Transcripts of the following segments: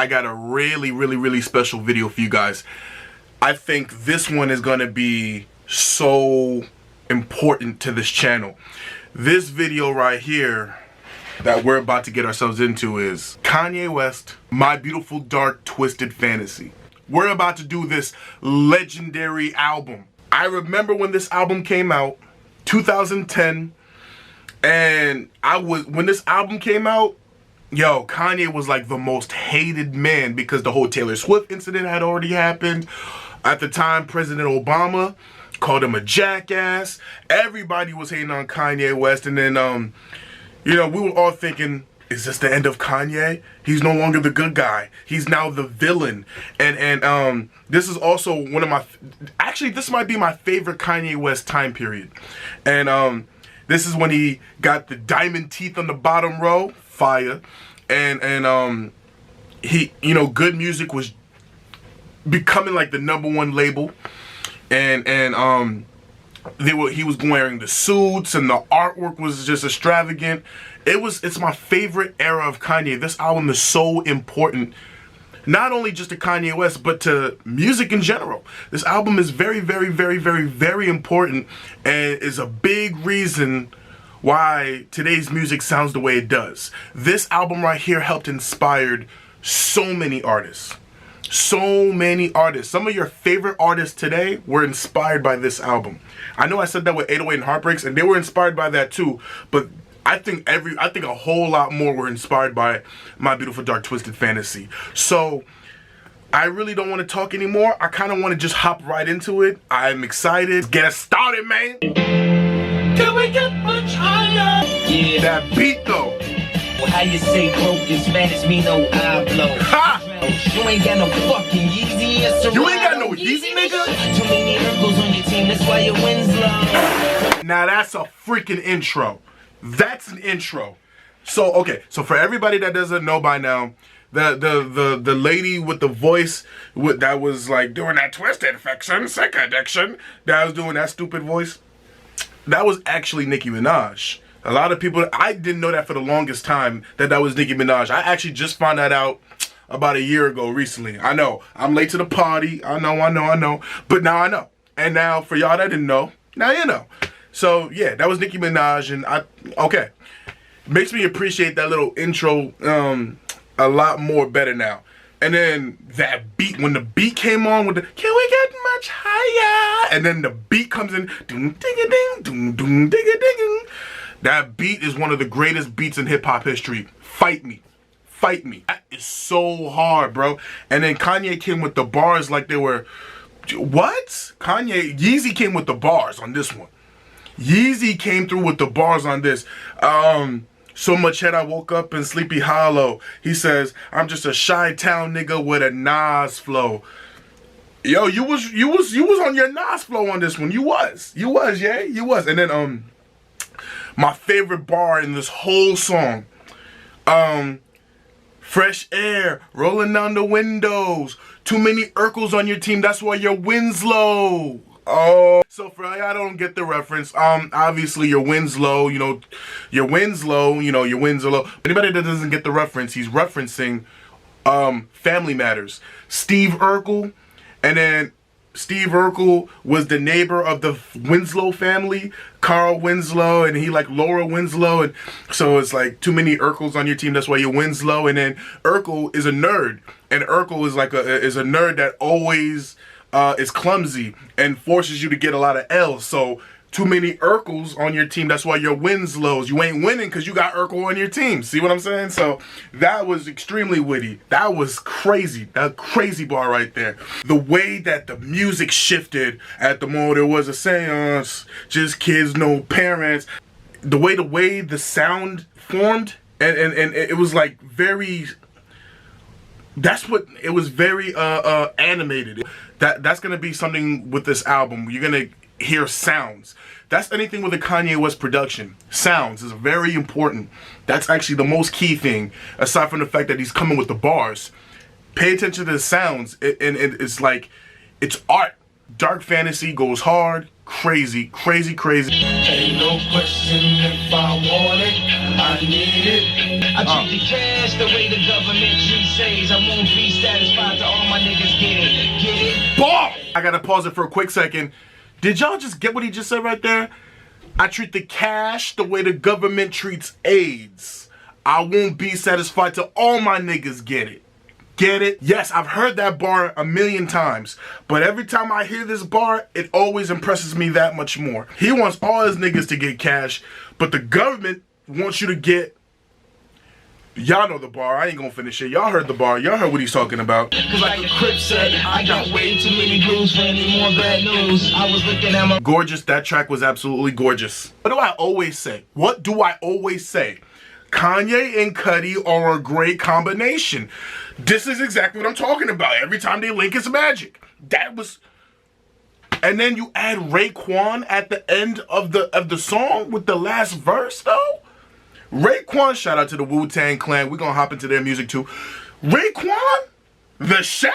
I got a really special video for you guys. I think this one is gonna be so important to this channel. This video right here that we're about to get ourselves into is Kanye West, My Beautiful Dark Twisted Fantasy. We're about to do this legendary album. I remember when this album came out, 2010, and when this album came out, yo, Kanye was like the most hated man because the whole Taylor Swift incident had already happened. At the time, President Obama called him a jackass. Everybody was hating on Kanye West, and then, you know, we were all thinking, is this the end of Kanye? He's no longer the good guy. He's now the villain. And this is also one of my, actually, this might be my favorite Kanye West time period. And this is when he got the diamond teeth on the bottom row, fire. And he, you know, Good Music was becoming like the #1 label. And he was wearing the suits, and the artwork was just extravagant. It's my favorite era of Kanye. This album is so important, not only just to Kanye West, but to music in general. This album is very important, and is a big reason why today's music sounds the way it does. This album right here helped inspire so many artists. So many artists. Some of your favorite artists today were inspired by this album. I know I said that with 808 and Heartbreaks, and they were inspired by that too, but I think a whole lot more were inspired by My Beautiful Dark Twisted Fantasy. So I really don't want to talk anymore. I kind of want to just hop right into it. I'm excited. Get us started, man. Can we get much higher? Yeah. That beat though. Well, how you say broke is mad as me, no I blow. Ha! You ain't got no fucking YEEZY. You ain't got no YEEZY, nigga? Too many Urkels on your team, that's why your wins low. Now that's a freaking intro. That's an intro. So okay, so for everybody that doesn't know by now, the lady with the voice that was like doing that twisted fiction, sick addiction, that was doing that stupid voice, that was actually Nicki Minaj. A lot of people, I didn't know that for the longest time, that was Nicki Minaj. I actually just found that out about a year ago recently. I know, I'm late to the party. I know. But now I know. And now for y'all that didn't know, now you know. So yeah, that was Nicki Minaj, and okay. Makes me appreciate that little intro a lot more better now. And then that beat, when the beat came on with the, can we get much higher? And then the beat comes in, doom ding a ding, doom doom ding a ding. That beat is one of the greatest beats in hip-hop history. Fight me. Fight me. That is so hard, bro. And then Kanye came with the bars like they were, what? YEEZY came with the bars on this one. YEEZY came through with the bars on this. So much head I woke up in Sleepy Hollow. He says, I'm just a Chi-Town nigga with a Nas flow. Yo, you was on your Nas flow on this one. You was, yeah? You was. And then, my favorite bar in this whole song, fresh air, rolling down the windows, too many Urkels on your team, that's why your win's low. Oh, so for y'all don't get the reference, obviously your win's low, you know, your win's low, you know, your winds are low. Anybody that doesn't get the reference, he's referencing, Family Matters. Steve Urkel, and then Steve Urkel was the neighbor of the Winslow family, Carl Winslow, and he like Laura Winslow, and so it's like too many Urkels on your team, that's why your Winslow. And then Urkel is a nerd, and Urkel is like a nerd that always is clumsy and forces you to get a lot of L's. So too many Urkels on your team, that's why your Winslows. You ain't winning because you got Urkel on your team. See what I'm saying? So that was extremely witty. That was crazy. That crazy bar right there. The way that the music shifted at the moment there was a seance, just kids, no parents. The way the sound formed, and it was like very, that's what, it was very animated. That's gonna be something with this album. You're gonna hear sounds. That's anything with a Kanye West production. Sounds is very important. That's actually the most key thing, aside from the fact that he's coming with the bars. Pay attention to the sounds, and it's like, it's art. Dark fantasy goes hard, crazy, crazy, crazy. Ain't no question if I want it, I need it. I treat the cash the way the government treats says. I won't be satisfied till all my niggas get it. Get it? Ball! I gotta pause it for a quick second. Did y'all just get what he just said right there? I treat the cash the way the government treats AIDS. I won't be satisfied till all my niggas get it. Get it? Yes, I've heard that bar a million times, but every time I hear this bar, it always impresses me that much more. He wants all his niggas to get cash, but the government wants you to get... Y'all know the bar. I ain't gonna finish it. Y'all heard the bar. Y'all heard what he's talking about. Cause like a Crip said, I got way too many blues for any more bad news. I was looking at my... Gorgeous. That track was absolutely gorgeous. What do I always say? What do I always say? Kanye and Cudi are a great combination. This is exactly what I'm talking about. Every time they link, it's magic. That was... And then you add Raekwon at the end of the song with the last verse, though. Raekwon, shout out to the Wu-Tang Clan. We're gonna hop into their music too. Raekwon, the chef?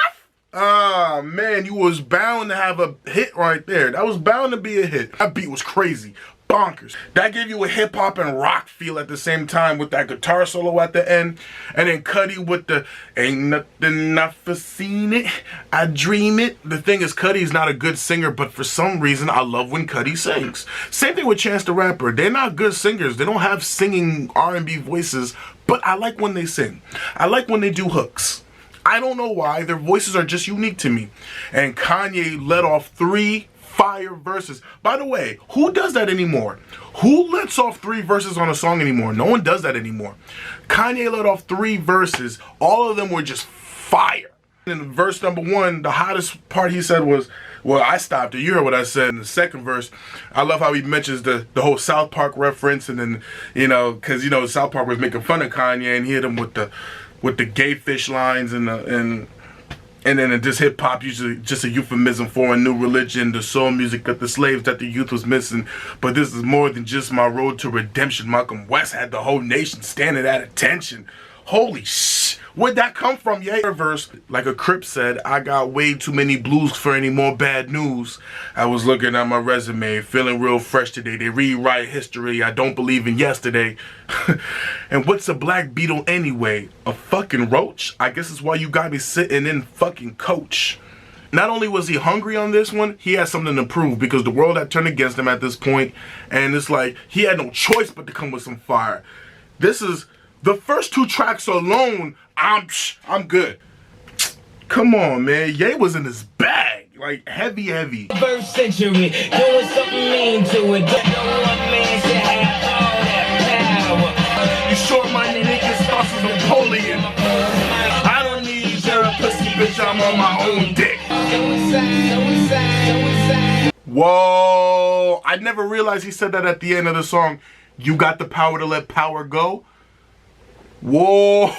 Ah, man, you was bound to have a hit right there. That was bound to be a hit. That beat was crazy. Bonkers. That gave you a hip-hop and rock feel at the same time with that guitar solo at the end. And then Cudi with the ain't nothing I've seen it, I dream it. The thing is, Cudi's not a good singer, but for some reason, I love when Cudi sings. Same thing with Chance the Rapper. They're not good singers. They don't have singing R&B voices, but I like when they sing. I like when they do hooks. I don't know why. Their voices are just unique to me. And Kanye let off 3 fire verses. By the way, who does that anymore? Who lets off 3 verses on a song anymore? No one does that anymore. Kanye let off 3 verses. All of them were just fire. In verse number 1, the hottest part he said was, well, I stopped it. You heard what I said in the second verse. I love how he mentions the whole South Park reference, and then, you know, because, you know, South Park was making fun of Kanye, and he hit him with the gay fish lines and then just hip hop, usually just a euphemism for a new religion, the soul music that the slaves that the youth was missing. But this is more than just my road to redemption. Malcolm West had the whole nation standing at attention. Holy sh! Where'd that come from, yeah? Verse, like a Crip said, I got way too many blues for any more bad news. I was looking at my resume, feeling real fresh today. They rewrite history, I don't believe in yesterday. And what's a black beetle anyway? A fucking roach? I guess it's why you got me sitting in fucking coach. Not only was he hungry on this one, he had something to prove because the world had turned against him at this point, and it's like he had no choice but to come with some fire. This is the first 2 tracks alone. I'm good. Come on, man. Ye was in his bag, like heavy. First century, doing something mean to it. Don't know what man should have all that power. You short-minded niggas thoughts of Napoleon. I don't need your pussy, bitch. I'm on my own dick. Whoa! I never realized he said that at the end of the song. You got the power to let power go. Whoa!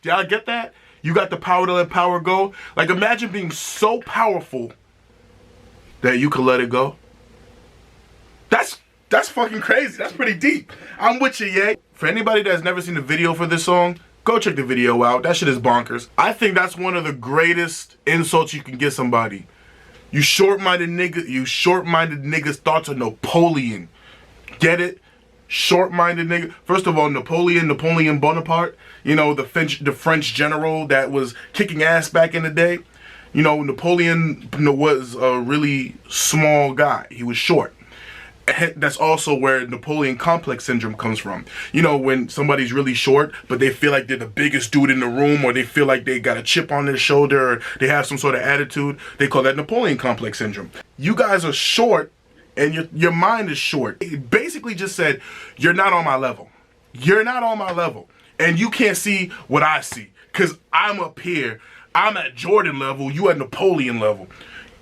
Do y'all get that? You got the power to let power go. Like, imagine being so powerful that you could let it go. That's fucking crazy. That's pretty deep. I'm with you, yeah. For anybody that's never seen the video for this song, go check the video out. That shit is bonkers. I think that's one of the greatest insults you can get somebody. You short-minded niggas thoughts of Napoleon. Get it? Short-minded nigga. First of all, Napoleon Bonaparte, you know, the French general that was kicking ass back in the day. You know, Napoleon was a really small guy. He was short. That's also where Napoleon complex syndrome comes from. You know, when somebody's really short, but they feel like they're the biggest dude in the room, or they feel like they got a chip on their shoulder, or they have some sort of attitude, they call that Napoleon complex syndrome. You guys are short, and your mind is short. It basically just said, you're not on my level. You're not on my level. And you can't see what I see. Because I'm up here. I'm at Jordan level. You at Napoleon level.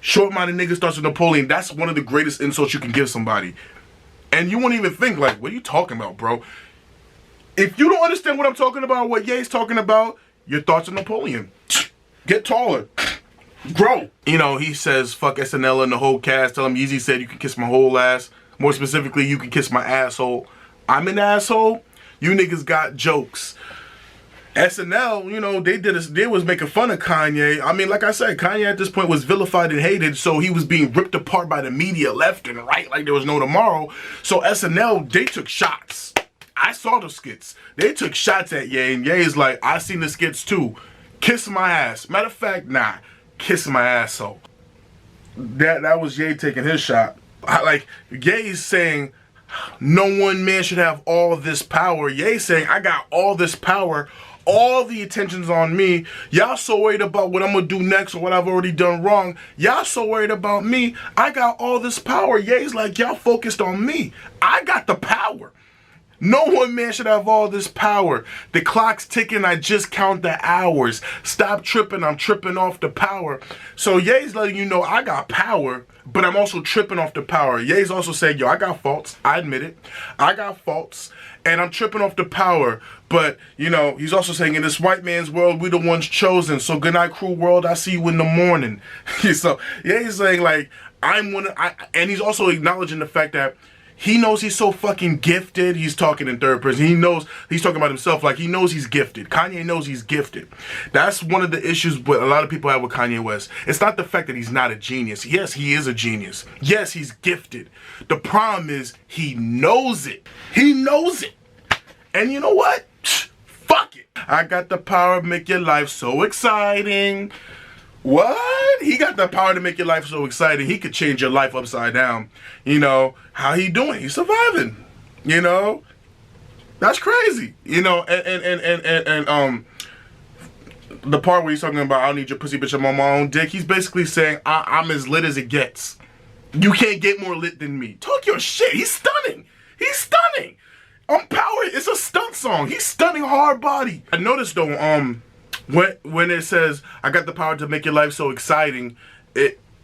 Short-minded niggas starts with Napoleon. That's one of the greatest insults you can give somebody. And you won't even think, like, what are you talking about, bro? If you don't understand what I'm talking about, what Ye's talking about, your thoughts on Napoleon. Get taller. Grow. You know, he says, fuck SNL and the whole cast. Tell him YEEZY said you can kiss my whole ass. More specifically, you can kiss my asshole. I'm an asshole. You niggas got jokes. SNL, you know, they was making fun of Kanye. I mean, like I said, Kanye at this point was vilified and hated, so he was being ripped apart by the media left and right like there was no tomorrow. So SNL, they took shots. I saw the skits. They took shots at Ye, and Ye is like, I seen the skits too. Kiss my ass. Matter of fact, nah, kiss my asshole. That was Ye taking his shot. Like, Ye's saying, no one man should have all this power. Ye saying, I got all this power. All the attention's on me. Y'all so worried about what I'm gonna do next or what I've already done wrong. Y'all so worried about me. I got all this power. Ye's like, y'all focused on me. I got the power. No one man should have all this power. The clock's ticking, I just count the hours. Stop tripping, I'm tripping off the power. So Ye's letting you know I got power, but I'm also tripping off the power. Ye's also saying, yo, I got faults. I admit it. I got faults, and I'm tripping off the power. But, you know, he's also saying, in this white man's world, we the ones chosen. So good night, cruel world, I see you in the morning. So Ye's saying, like, and he's also acknowledging the fact that he knows he's so fucking gifted. He's talking in third person. He knows, he's talking about himself like he knows he's gifted. Kanye knows he's gifted. That's one of the issues what a lot of people have with Kanye West. It's not the fact that he's not a genius. Yes, he is a genius. Yes, he's gifted. The problem is he knows it. He knows it. And you know what? Fuck it. I got the power to make your life so exciting. What? He got the power to make your life so exciting. He could change your life upside down. You know, how he doing? He's surviving. You know? That's crazy. You know, and the part where he's talking about, I don't need your pussy, bitch, I'm on my own dick. He's basically saying, I'm as lit as it gets. You can't get more lit than me. Talk your shit. He's stunning. He's stunning. On Power, it's a stunt song. He's stunning hard body. I noticed though, when it says, I got the power to make your life so exciting,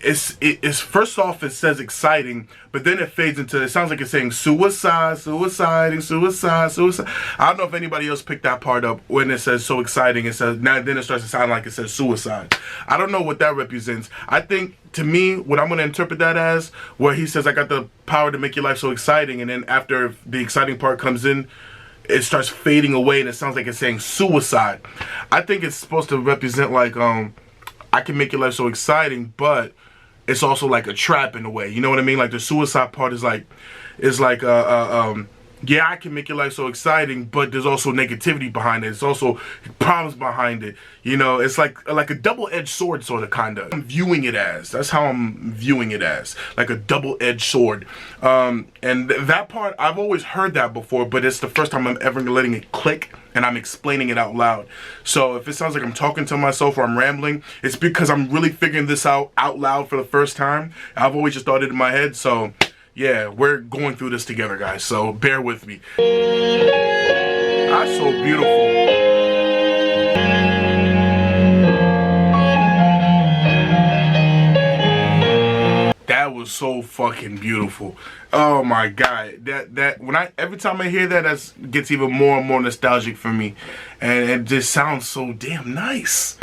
it's first off, it says exciting, but then it fades into, it sounds like it's saying suicide, suiciding, suicide, suicide. I don't know if anybody else picked that part up. When it says so exciting, it says, now then it starts to sound like it says suicide. I don't know what that represents. I think, to me, what I'm going to interpret that as, where he says, I got the power to make your life so exciting, and then after the exciting part comes in, it starts fading away and it sounds like it's saying suicide. I think it's supposed to represent like, I can make your life so exciting, but it's also like a trap in a way. You know what I mean? Like the suicide part is like, yeah, I can make your life so exciting, but there's also negativity behind it. It's also problems behind it. You know, it's like a double-edged sword sort of kind of. I'm viewing it as. That's how I'm viewing it as. Like a double-edged sword. And that part, I've always heard that before, but it's the first time I'm ever letting it click and I'm explaining it out loud. So if it sounds like I'm talking to myself or I'm rambling, it's because I'm really figuring this out loud for the first time. I've always just thought it in my head, so yeah, we're going through this together, guys, so bear with me. That's so beautiful. That was so fucking beautiful. Oh my god. Every time I hear that, that gets even more and more nostalgic for me. And it just sounds so damn nice.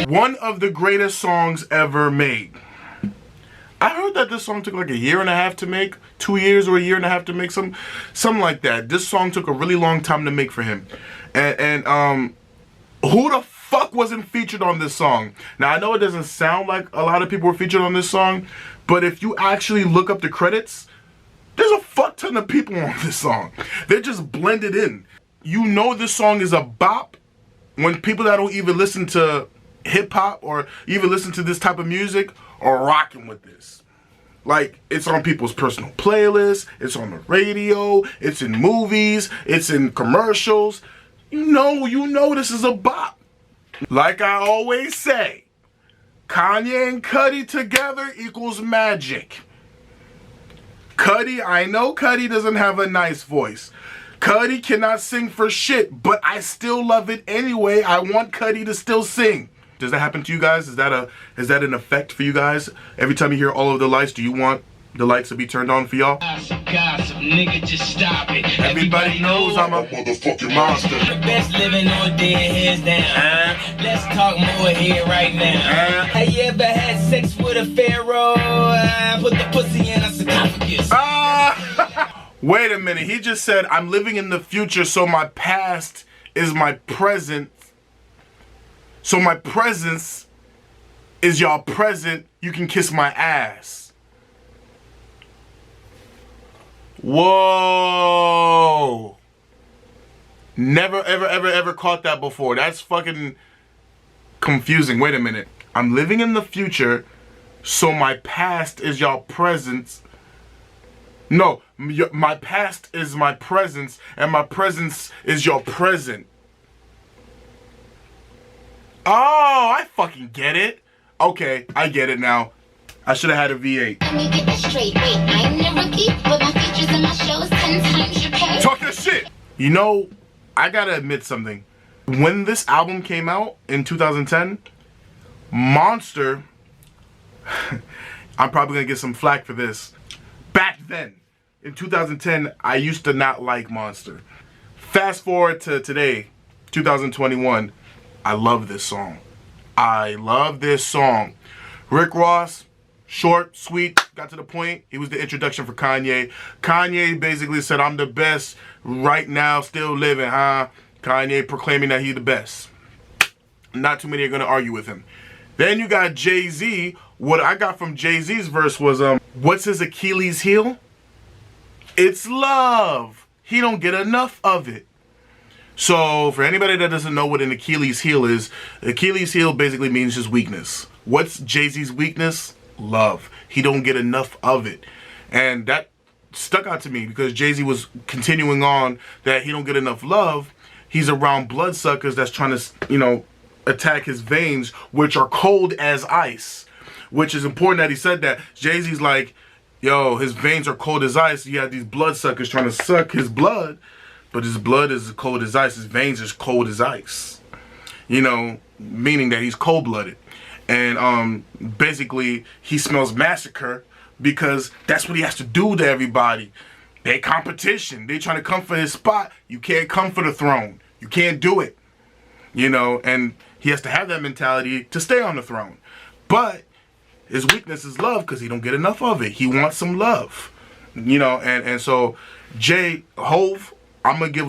One of the greatest songs ever made. I heard that this song took like a year and a half to make, 2 years or a year and a half to make, something like that. This song took a really long time to make for him. And who the fuck wasn't featured on this song? Now I know it doesn't sound like a lot of people were featured on this song, but if you actually look up the credits, there's a fuck ton of people on this song. They're just blended in. You know this song is a bop when people that don't even listen to hip-hop or even listen to this type of music are rocking with this. Like, it's on people's personal playlists, it's on the radio, it's in movies, it's in commercials. You know this is a bop. Like I always say, Kanye and Cudi together equals magic. Cudi, I know Cudi doesn't have a nice voice. Cudi cannot sing for shit, but I still love it anyway. I want Cudi to still sing. Does that happen to you guys? Is that an effect for you guys? Every time you hear all of the lights, do you want the lights to be turned on for y'all? gossip, nigga, just stop it. Everybody knows I'm a motherfucking monster. The best living on dead heads down. Let's talk more here right now. Have you ever had sex with a pharaoh? Put the pussy in a sarcophagus. Wait a minute, he just said, I'm living in the future, so my past is my present. So my presence is y'all present. You can kiss my ass. Whoa. Never, ever caught that before. That's fucking confusing. Wait a minute. I'm living in the future, so my past is y'all present. No, my past is my presence, and my presence is your present. Oh, I fucking get it. Okay, I get it now. I should have had a V8. Let me get this straight. Wait, I'm the rookie, but my features and my shows 10 times your pay. Talk your shit. You know, I gotta admit something. When this album came out in 2010, Monster, I'm probably gonna get some flack for this. Back then, in 2010, I used to not like Monster. Fast forward to today, 2021, I love this song. I love this song. Rick Ross, short, sweet, got to the point. He was the introduction for Kanye. Kanye basically said, I'm the best right now, still living, huh? Kanye proclaiming that he's the best. Not too many are gonna argue with him. Then you got Jay-Z. What I got from Jay-Z's verse was, what's his Achilles heel? It's love. He don't get enough of it. So for anybody that doesn't know what an Achilles heel is, Achilles heel basically means his weakness. What's Jay-Z's weakness? Love. He don't get enough of it. And that stuck out to me because Jay-Z was continuing on that he don't get enough love. He's around bloodsuckers that's trying to, you know, attack his veins, which are cold as ice. Which is important that he said that. Jay-Z's like, yo, his veins are cold as ice. You have these bloodsuckers trying to suck his blood, but his blood is cold as ice. His veins is cold as ice. You know, meaning that he's cold-blooded. And basically, he smells massacre because that's what he has to do to everybody. They competition. They trying to come for his spot. You can't come for the throne. You can't do it. You know, and he has to have that mentality to stay on the throne. But his weakness is love because he don't get enough of it. He wants some love. You know, and so Hove, I'm gonna give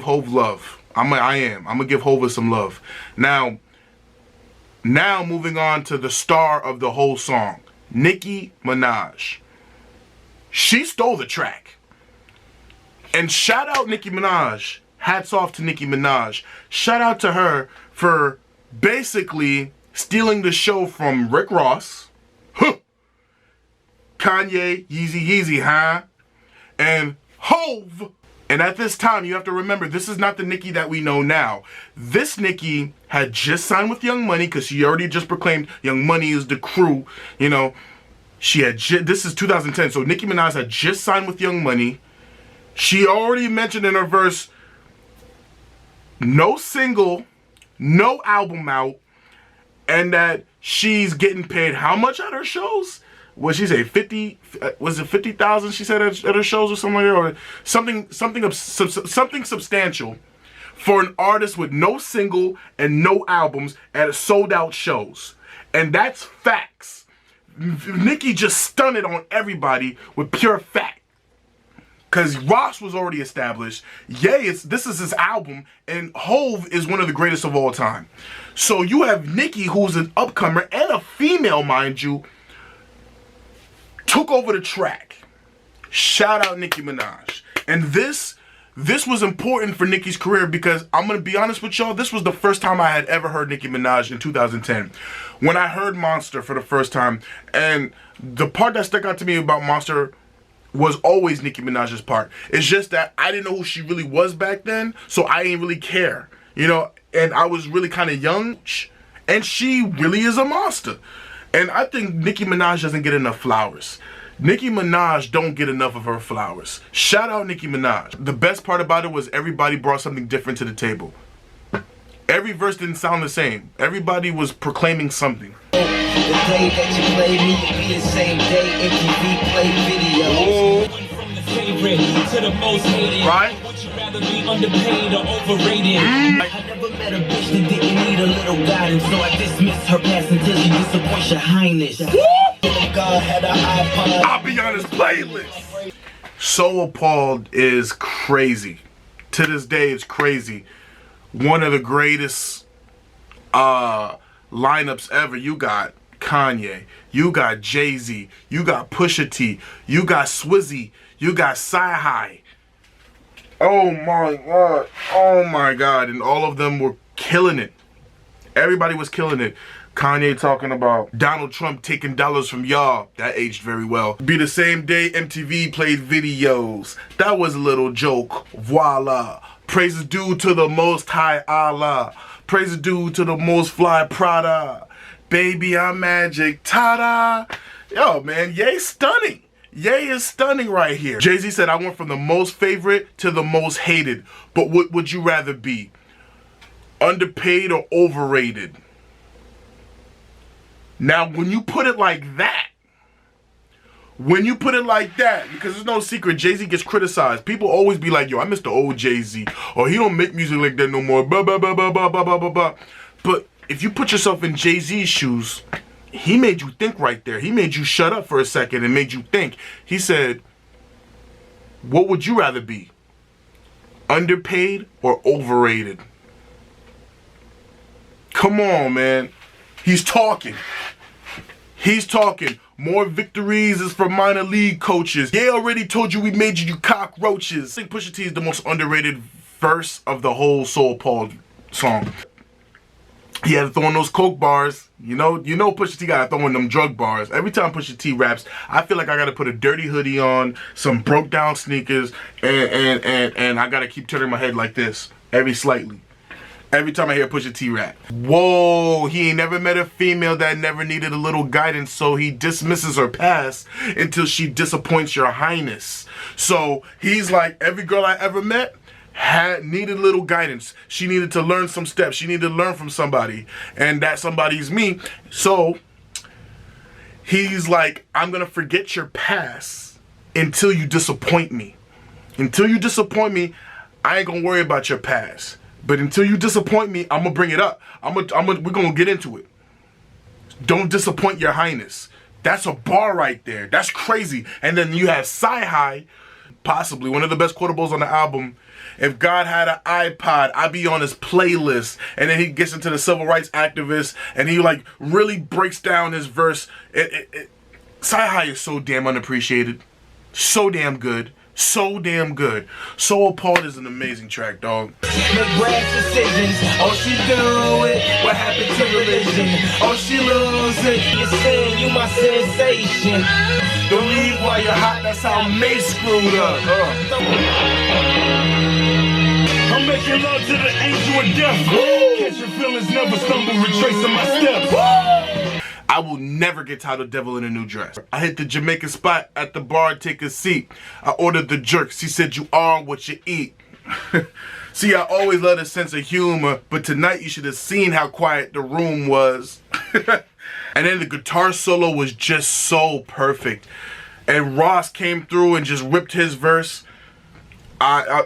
Hove love. I'm gonna give Hove some love. Now moving on to the star of the whole song, Nicki Minaj. She stole the track. And shout out Nicki Minaj. Hats off to Nicki Minaj. Shout out to her for basically stealing the show from Rick Ross, Kanye, YEEZY, huh? And Hove. And at this time, you have to remember, this is not the Nicki that we know now. This Nicki had just signed with Young Money because she already just proclaimed Young Money is the crew. You know, she had this is 2010, so Nicki Minaj had just signed with Young Money. She already mentioned in her verse, no single, no album out, and that she's getting paid how much at her shows? What she say, 50? Was it 50,000? She said at her shows or something like that, or something substantial for an artist with no single and no albums at sold out shows, and that's facts. Nicki just stunned on everybody with pure fact. Because Ross was already established. Ye, this is his album, and Hove is one of the greatest of all time. So you have Nicki, who's an upcomer and a female, mind you, took over the track. Shout out Nicki Minaj. And this was important for Nicki's career because I'm going to be honest with y'all, this was the first time I had ever heard Nicki Minaj in 2010. When I heard Monster for the first time, and the part that stuck out to me about Monster was always Nicki Minaj's part. It's just that I didn't know who she really was back then, so I didn't really care. You know, and I was really kind of young, and she really is a monster. And I think Nicki Minaj doesn't get enough flowers. Nicki Minaj don't get enough of her flowers. Shout out Nicki Minaj. The best part about it was everybody brought something different to the table. Every verse didn't sound the same. Everybody was proclaiming something. The day that you played me will be the same day MTV played videos. favorite to the most hated. Right? Would you rather be underpaid or overrated? I never met a bitch that didn't need a little guidance, so I dismiss her past until she disappoints your highness. God had an iPod. I'll be on his playlist. So Appalled is crazy. To this day, it's crazy. One of the greatest lineups ever. You got Kanye, you got Jay-Z, you got Pusha T, you got Swizzy, you got Sci-Hi. Oh my god, oh my god, and all of them were killing it. Everybody was killing it. Kanye talking about Donald Trump taking dollars from y'all. That aged very well. Be the same day MTV played videos. That was a little joke. Voila. Praise is due to the most high Allah. Praise is due to the most fly Prada. Baby, I'm magic. Ta-da. Yo, man, Ye stunning. Ye is stunning right here. Jay-Z said, I went from the most favorite to the most hated. But what would you rather be? Underpaid or overrated? Now, when you put it like that, because there's no secret, Jay-Z gets criticized. People always be like, yo, I miss the old Jay-Z, or he don't make music like that no more, blah, blah, blah, blah, blah, blah, blah, blah, blah. But if you put yourself in Jay-Z's shoes, he made you think right there. He made you shut up for a second and made you think. He said, what would you rather be? Underpaid or overrated? Come on, man. He's talking. He's talking. More victories is for minor league coaches. They already told you we made you cockroaches. I think Pusha T is the most underrated verse of the whole So Appalled song. He had to throw in those coke bars. You know Pusha T gotta throw in them drug bars. Every time Pusha T raps, I feel like I gotta put a dirty hoodie on, some broke down sneakers, and I gotta keep turning my head like this, slightly. Every time I hear Pusha T rap. Whoa, he ain't never met a female that never needed a little guidance, so he dismisses her past until she disappoints your highness. So he's like, every girl I ever met needed a little guidance. She needed to learn some steps. She needed to learn from somebody, and that somebody's me. So he's like, I'm gonna forget your past until you disappoint me. Until you disappoint me, I ain't gonna worry about your past. But until you disappoint me, I'm gonna bring it up. we're gonna get into it. Don't disappoint your highness. That's a bar right there. That's crazy. And then you have Sci-Hi, possibly one of the best quotables on the album. If God had an iPod, I'd be on his playlist. And then he gets into the civil rights activist, and he like really breaks down his verse. Sci-Hi is so damn unappreciated. So damn good. So damn good. So Appalled is an amazing track, dog. Make rash decisions. Oh, she do it. What happened to religion? Oh, she lose it. You're saying you my sensation. Don't leave while you're hot. That's how May screwed up. I'm making love to the angel of death. Catch your feelings, never stumble, retracing my steps. I will never get tired of Devil in a New Dress. I hit the Jamaican spot at the bar, take a seat. I ordered the jerks. He said, you are what you eat. See, I always love a sense of humor, but tonight you should have seen how quiet the room was. And then the guitar solo was just so perfect. And Ross came through and just ripped his verse. I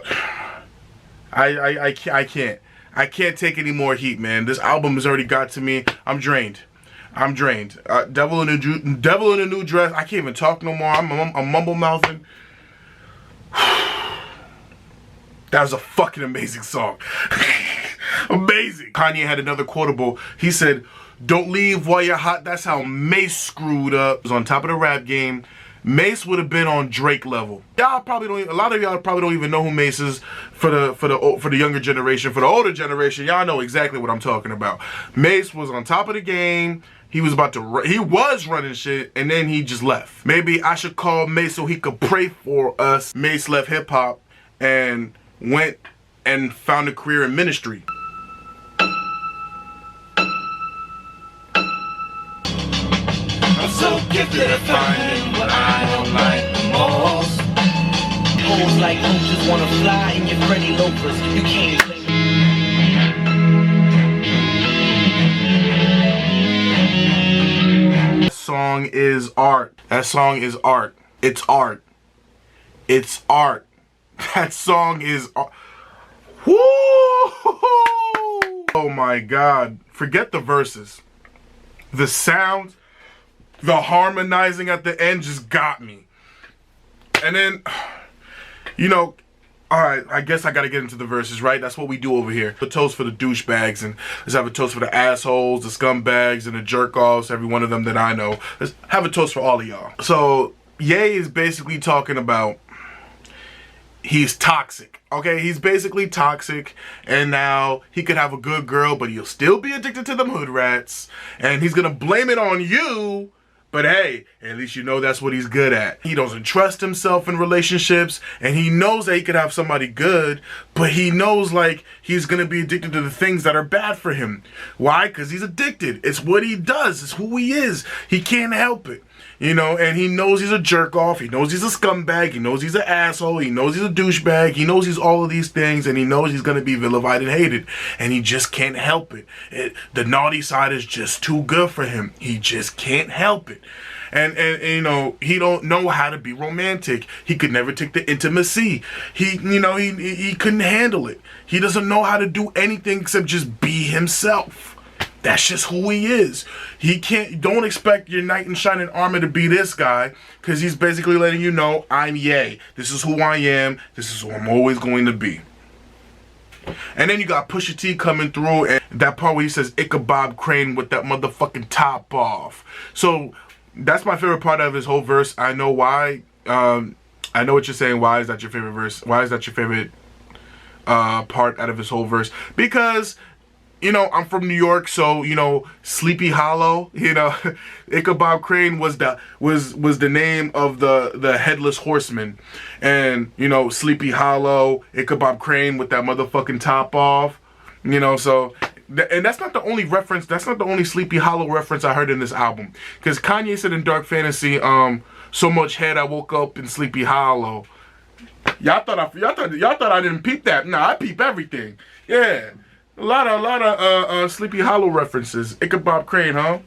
can't. I can't take any more heat, man. This album has already got to me. I'm drained. Devil in a New Dress. I can't even talk no more. I'm mumble mouthing. That was a fucking amazing song. Amazing. Kanye had another quotable. He said, don't leave while you're hot. That's how Mace screwed up. He was on top of the rap game. Mace would have been on Drake level. Y'all probably don't. A lot of y'all probably don't even know who Mace is. For the younger generation, for the older generation, y'all know exactly what I'm talking about. Mace was on top of the game. He was running shit, and then he just left. Maybe I should call Mace so he could pray for us. Mace left hip hop and went and found a career in ministry. I'm so gifted at finding what I don't like the most. Hoes like roaches wanna fly in your Freddy loafers. You can't blame That song is art. That song is art. It's art. It's art. That song is art. Woo! Oh my God. Forget the verses. The sound, the harmonizing at the end just got me. And then, you know, all right, I guess I gotta get into the verses, right? That's what we do over here. A toast for the douchebags, and let's have a toast for the assholes, the scumbags, and the jerk-offs, every one of them that I know. Let's have a toast for all of y'all. So, Ye is basically talking about he's toxic, okay? He's basically toxic, and now he could have a good girl, but he'll still be addicted to them hood rats, and he's gonna blame it on you. But hey, at least you know that's what he's good at. He doesn't trust himself in relationships, and he knows that he could have somebody good, but he knows like he's gonna be addicted to the things that are bad for him. Why? Because he's addicted. It's what he does. It's who he is. He can't help it. You know, and he knows he's a jerk off. He knows he's a scumbag. He knows he's an asshole. He knows he's a douchebag. He knows he's all of these things, and he knows he's gonna be vilified and hated. And he just can't help it. The naughty side is just too good for him. He just can't help it. And you know, he don't know how to be romantic. He could never take the intimacy. He couldn't handle it. He doesn't know how to do anything except just be himself. That's just who he is. Don't expect your knight in shining armor to be this guy, because he's basically letting you know, I'm Ye. This is who I am. This is who I'm always going to be. And then you got Pusha T coming through, and that part where he says, Ichabod Crane with that motherfucking top off. So that's my favorite part of his whole verse. I know why. I know what you're saying. Why is that your favorite verse? Why is that your favorite part out of his whole verse? Because, you know, I'm from New York, so, you know, Sleepy Hollow, you know, Ichabod Crane was the name of the headless horseman. And, you know, Sleepy Hollow, Ichabod Crane with that motherfucking top off, you know, so, and that's not the only reference, that's not the only Sleepy Hollow reference I heard in this album. Because Kanye said in Dark Fantasy, so much head I woke up in Sleepy Hollow. Y'all thought I didn't peep that. Nah, I peep everything. Yeah. A lot of Sleepy Hollow references. Ichabod Crane, huh?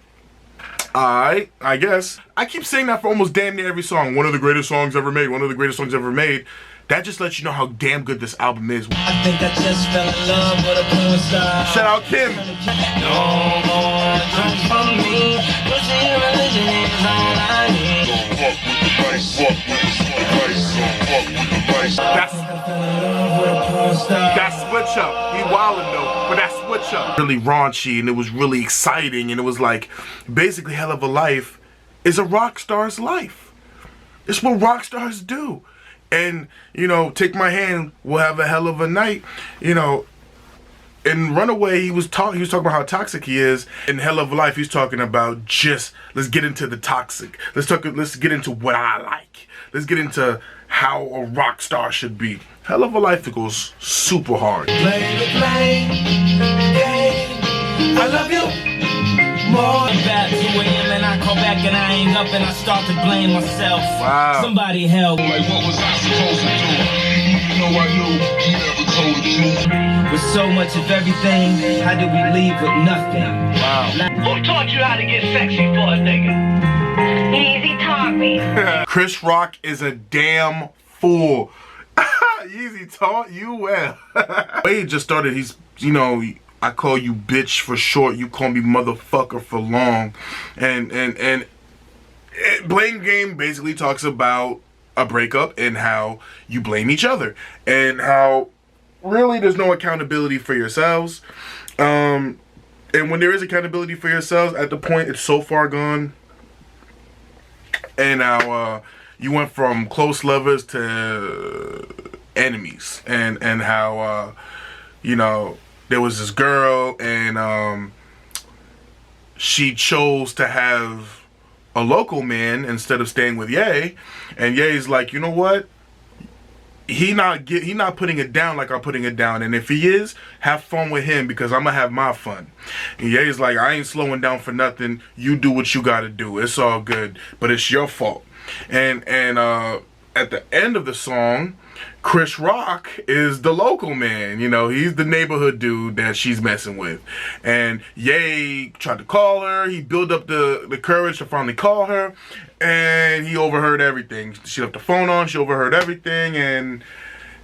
Alright, I guess. I keep saying that for almost damn near every song. One of the greatest songs ever made. One of the greatest songs ever made. That just lets you know how damn good this album is. I think I just fell in love with a porn star. Shout out Kim. No more drugs for me. Pussy religion is all I need. That switch up. He wildin' though, but that switch up. Really raunchy, and it was really exciting, and it was like, basically Hell of a Life is a rock star's life. It's what rock stars do. And, you know, Take My Hand, We'll Have a Hell of a Night. You know, in Runaway, he was talking about how toxic he is. In Hell of a Life, he's talking about just, let's get into the toxic. Let's get into what I like. Let's get into how a rock star should be. Hell of a Life, it goes super hard. Play the play, I love you. More about 2 a.m. and I call back and I ain't up and I start to blame myself. Wow. Somebody help. Like, what was I supposed to do? Even though I knew he never told the truth. With so much of everything, how do we leave with nothing? Wow. Who taught you how to get sexy for a nigga? YEEZY taught me. Chris Rock is a damn fool. YEEZY taught you well. He just started, he's, you know, I call you bitch for short, you call me motherfucker for long. And Blame Game basically talks about a breakup and how you blame each other. And how really there's no accountability for yourselves. And when there is accountability for yourselves, at the point it's so far gone. And now you went from close lovers to enemies. And how, you know, there was this girl, and she chose to have a local man instead of staying with Ye. And Ye's like, you know what? He not putting it down like I'm putting it down. And if he is, have fun with him, because I'm gonna have my fun. And Ye's like, I ain't slowing down for nothing. You do what you gotta do. It's all good, but it's your fault. And at the end of the song, Chris Rock is the local man. You know, he's the neighborhood dude that she's messing with. And Ye tried to call her. He built up the courage to finally call her. And he overheard everything. She left the phone on. She overheard everything. And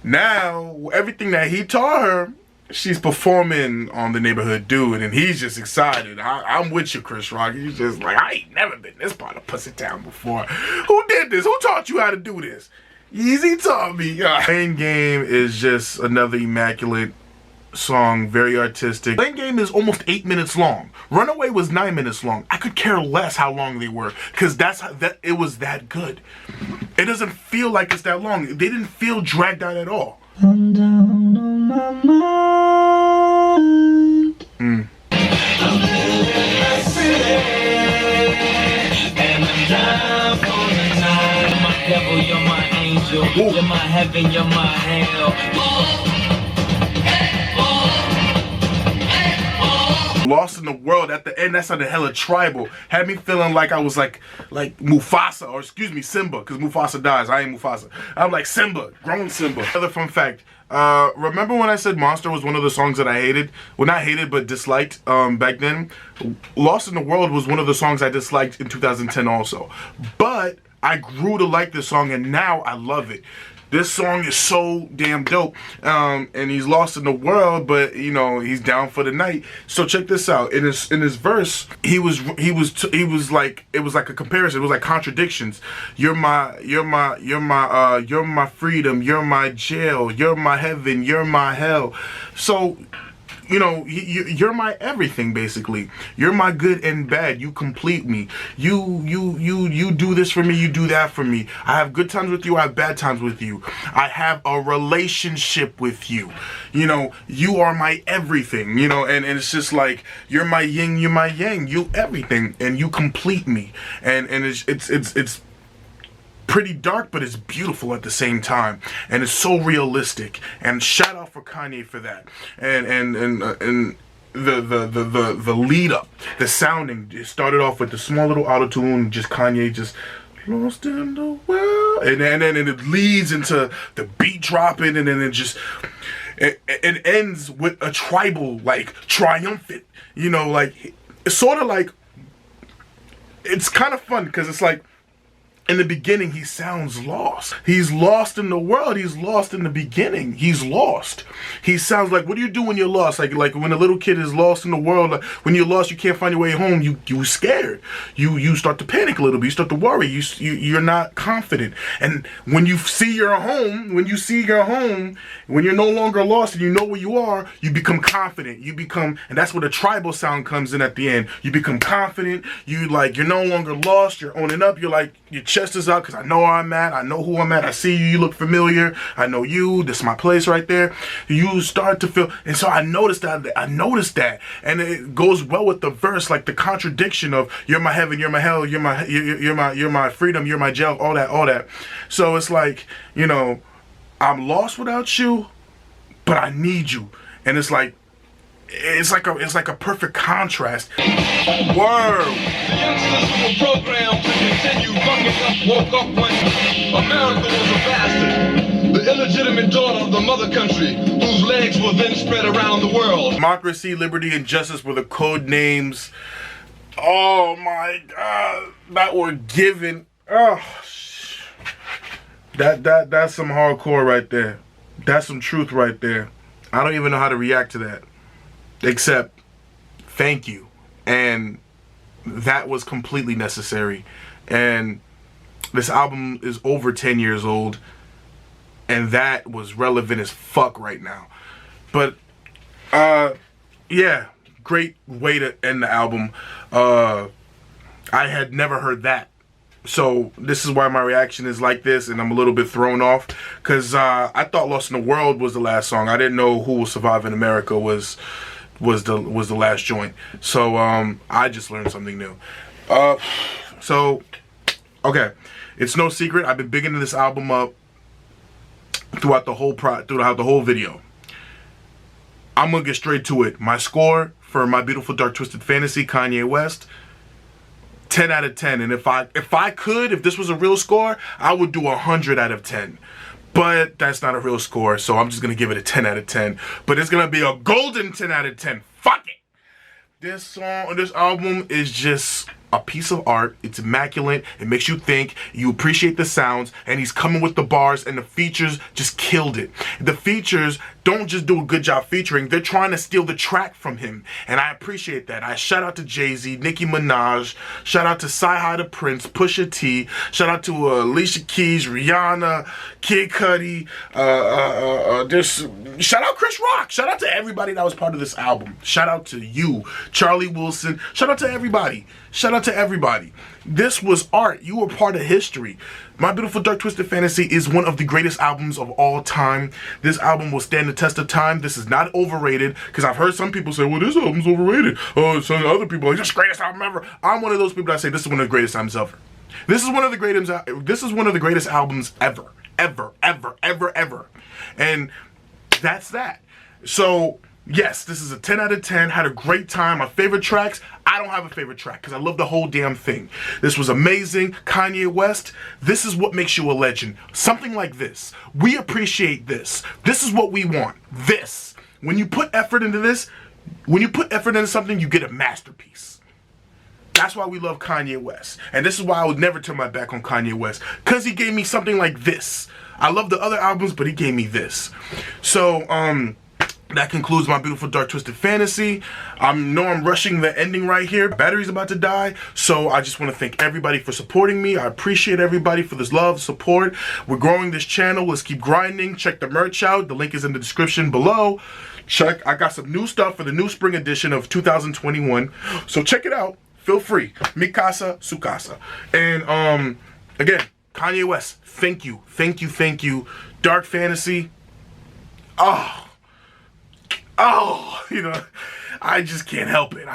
now, everything that he taught her, she's performing on the neighborhood dude, and he's just excited. I'm with you, Chris Rock. He's just like, I ain't never been this part of Pussy Town before. Who did this? Who taught you how to do this? YEEZY taught me. Blame Game is just another immaculate song, very artistic. Blame Game is almost 8 minutes long. Runaway was 9 minutes long. I could care less how long they were, because it was that good. It doesn't feel like it's that long. They didn't feel dragged out at all. I'm down on my mind. I'm living my city, and I'm down for the night. You're my devil, you're my angel. Ooh. You're my heaven, you're my hell. Lost in the World at the end, that sounded hella tribal. Had me feeling like I was like Mufasa, or excuse me, Simba, because Mufasa dies. I ain't Mufasa. I'm like Simba, grown Simba. Another fun fact, remember when I said Monster was one of the songs that I hated? Well, not hated, but disliked back then? Lost in the World was one of the songs I disliked in 2010 also. But I grew to like this song, and now I love it. This song is so damn dope, and he's lost in the world, but you know he's down for the night. So check this out. In his verse, he was like, it was like a comparison. It was like contradictions. You're my freedom. You're my jail. You're my heaven. You're my hell. So, you know, you're my everything, basically. You're my good and bad. You complete me. You do this for me. You do that for me. I have good times with you. I have bad times with you. I have a relationship with you. You know, you are my everything. You know, and it's just like, you're my yin, you're my yang. You everything, and you complete me. And it's pretty dark, but it's beautiful at the same time, and it's so realistic. And shout out for Kanye for that. And the lead up, the sounding, it started off with the small little auto tune, just Kanye just lost in the world, and then it leads into the beat dropping, and then it ends with a tribal, like triumphant, you know, like it's sort of like, it's kind of fun because it's like, in the beginning, he sounds lost. He's lost in the world. He's lost in the beginning. He's lost. He sounds like, what do you do when you're lost? Like when a little kid is lost in the world, like when you're lost, you can't find your way home, you scared. You start to panic a little bit. You start to worry. You're not confident. And when you see your home, when you're no longer lost and you know where you are, you become confident. And that's where the tribal sound comes in at the end. You become confident. You're no longer lost. You're owning up. You're like, your chest is out because I know where I'm at. I know who I'm at. I see you. You look familiar. I know you. This is my place right there. You start to feel, and so I noticed that, and it goes well with the verse, like the contradiction of you're my heaven, you're my hell, you're my freedom, you're my jail, all that. So it's like, you know, I'm lost without you, but I need you, and it's like a perfect contrast. Word. The youngsters who were programmed to continue bucking up woke up when America was a bastard. The illegitimate daughter of the mother country, whose legs were then spread around the world. Democracy, liberty, and justice were the code names. Oh my God, that were given. Oh, that's some hardcore right there. That's some truth right there. I don't even know how to react to that, except thank you. And that was completely necessary. And this album is over 10 years old, and that was relevant as fuck right now. But yeah, great way to end the album. I had never heard that, so this is why my reaction is like this, and I'm a little bit thrown off, because I thought Lost in the World was the last song. I didn't know Who Will Survive in America was the last joint. So I just learned something new. So okay, it's no secret, I've been bigging this album up throughout the whole video. I'm gonna get straight to it. My score for My Beautiful Dark Twisted Fantasy, Kanye West, 10 out of 10. And if this was a real score, I would do 100 out of 10. But that's not a real score, so I'm just gonna give it a 10 out of 10. But it's gonna be a golden 10 out of 10. Fuck it! This album is just a piece of art. It's immaculate. It makes you think. You appreciate the sounds, and he's coming with the bars, and the features just killed it. The features don't just do a good job featuring. They're trying to steal the track from him, and I appreciate that. I shout out to Jay-Z, Nicki Minaj, shout out to Sci-Hi the Prince, Pusha T, shout out to Alicia Keys, Rihanna, Kid Cudi, shout out Chris Rock, shout out to everybody that was part of this album. Shout out to you, Charlie Wilson, shout out to everybody. Shout out to everybody. This was art. You were part of history. My Beautiful Dark Twisted Fantasy is one of the greatest albums of all time. This album will stand the test of time. This is not overrated, because I've heard some people say, well, this album's overrated. Oh, some other people are like, this is the greatest album ever. I'm one of those people that say this is one of the greatest albums ever. This is one of the greatest albums ever. Ever. And that's that. So, yes, this is a 10 out of 10. Had a great time. My favorite tracks, I don't have a favorite track because I love the whole damn thing. This was amazing. Kanye West, this is what makes you a legend. Something like this. We appreciate this. This is what we want. This. When you put effort into this, when you put effort into something, you get a masterpiece. That's why we love Kanye West. And this is why I would never turn my back on Kanye West, because he gave me something like this. I love the other albums, but he gave me this. So, that concludes My Beautiful Dark Twisted Fantasy. I know I'm rushing the ending right here. Battery's about to die, so I just want to thank everybody for supporting me. I appreciate everybody for this love, support. We're growing this channel. Let's keep grinding. Check the merch out. The link is in the description below. I got some new stuff for the new spring edition of 2021, so check it out. Feel free. Mikasa, Sukasa. And again, Kanye West, thank you. Dark Fantasy. You know, I just can't help it.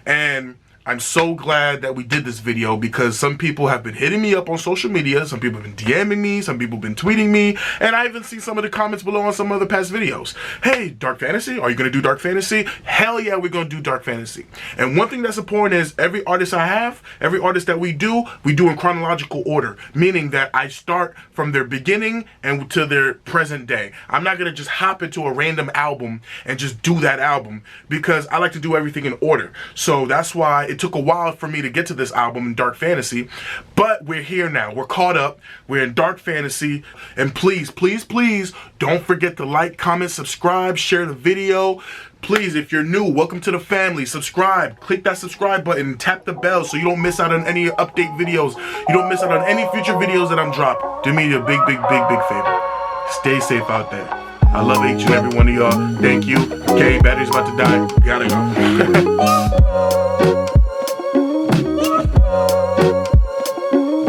And I'm so glad that we did this video, because some people have been hitting me up on social media. Some people have been DMing me. Some people have been tweeting me. And I even see some of the comments below on some other past videos. Hey, Dark Fantasy, are you going to do Dark Fantasy? Hell yeah, we're going to do Dark Fantasy. And one thing that's important is every artist every artist that we do in chronological order. Meaning that I start from their beginning and to their present day. I'm not going to just hop into a random album and just do that album, because I like to do everything in order. So that's why it took a while for me to get to this album in Dark Fantasy, but we're here now. We're caught up. We're in Dark Fantasy. And please, don't forget to like, comment, subscribe, share the video. Please, if you're new, welcome to the family. Subscribe. Click that subscribe button. Tap the bell so you don't miss out on any update videos. You don't miss out on any future videos that I'm dropping. Do me a big favor. Stay safe out there. I love each and every one of y'all. Thank you. Okay, battery's about to die. Gotta go.